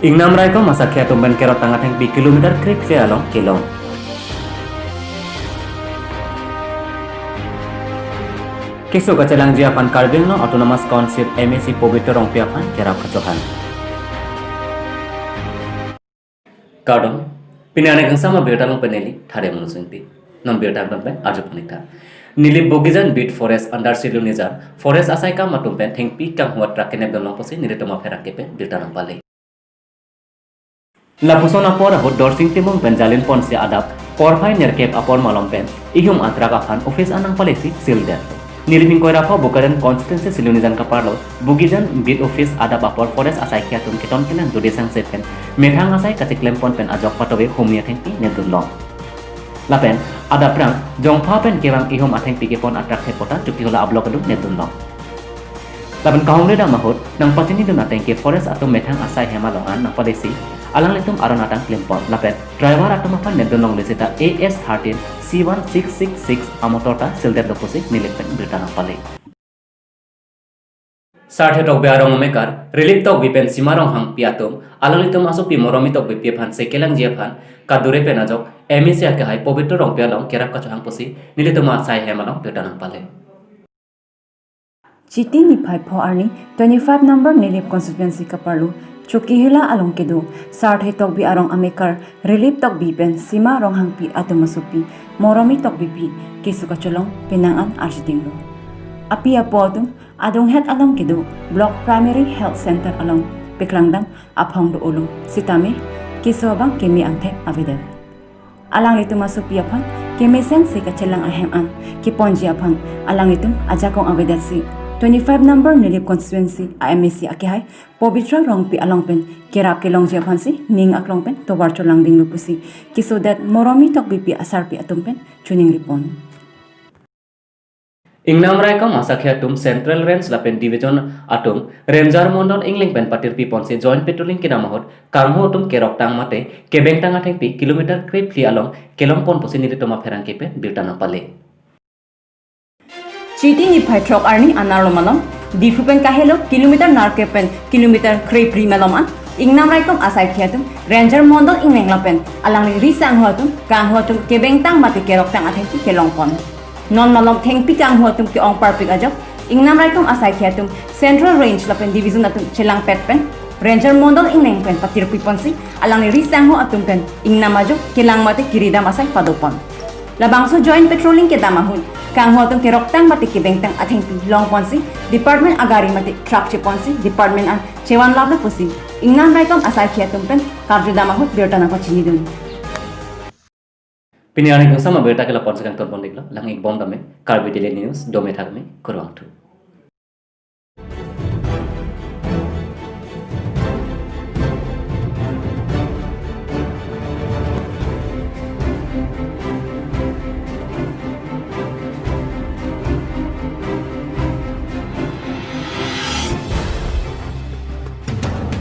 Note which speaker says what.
Speaker 1: Ingnam raikom asakhi atum ben kerot Tang athengpi kilometer krip along kelong. Kisu kacelang jiapan karbing no autonomous council MAC pobito rong piapan kerap kecohan. Kaudong pinane kang sama betalong peneli thare munusungpi. Nam betal ben ajupanita. Nilip bogijan bit forest under silunizan forest asaika matumpen thengpi kang huat rakene belong posi niritoma ferakepe betalong pale. Lapusona por hot dorsing timong benjalin ponsi adap porfai nerkep apor malompen ihum atraga fan office anang palesi silder. Niliping koirafa bukaren constituency silunizan kaparlo bugijan bit office adap apor forest asakhi atum keton kenan dudesang sepen methang asai katiklem pon pen ajok patobe homia thengpi nedunlong. Lapen adap rang jongpha pen kewang ihum athengpi ke pon atrak thepota chuki hola ablokadu nedunlong. Lapan kahumle da mahut nang patini dun atengke forest atum methang asai hemalongan nang padesi alang litum aron atang klempon lapet driver atum apan nedonong lesita AS13 C1666 amotota silder doposi nilipen bertanang pale. Sarthe tok bearong mekar relief tok bipen simarong hang piatum alang litum aso pi moromi tok bi phan sekelang jephan kadure penajok MSC ke hai pobito rong pialong kerap ka hang posi nilitum asai hemalong bertanang pale.
Speaker 2: Chiti ni phai pho arni 25 number nilip constituency kaparlu chuki hila along kedu sarthe tok bi arong amekar relief tok bi pen sima rong hangpi atumasupi moromi tok bi pi kisuka cholong pinangan arsitinglo api apodu adong het along kedu block primary health center along piklangdang aphong do ulung sitame kisobang kemi anthe avedan alang litum masupi aphan kemesen se kachelang ahem an kiponji aphan alang litum ajakong avedasi 25 number nilip constituency AMC akihai pobitra rongpi alongpen kerap kelong japansi ning aklongpen tobar cholang ding lupusi kisodat moromi tok bipi asarpi atumpen chuning ripon.
Speaker 1: Ingnam raikom asakhi atum central range lapen division atum ranger mondol ingling pen patir pi ponse joint patrolling kinamahot kangho atum kerok tang mate kebeng tang athengpi kilometer krip along kelong pon posi niritoma ferangkepe birtana pale.
Speaker 2: Chiti ni phai trok arni anarlo malam difupen kahelo kilometer narkepen kilometer krepri meloman ingnam raikom asakhi atum ranger mondol ingling lapen alang risang hotum kang hotum kebeng tang mate kerok tang athengpi kelong pon non malong thengpi kang hotum ke ong parpik ajok ingnam raikom asakhi atum central range lapen division atum chelang petpen ranger mondol ingling pen patir piponsi alang risang ho atum pen ingnam ajok kelang mate kiridam asai padopon labangso joint patrolling ke damahun kang hotum kerok tang mate kebeng tang athengpi long ponsi department agari mate truck che ponsi department an chewan labla posi ingnam raikom asakhi atum pen karju damahut bertana ko chinidun
Speaker 1: Piniani kang sama berta kala ponse kang torbon dikla lang ik bom dame karbi dile news dome thakme kurwang tu.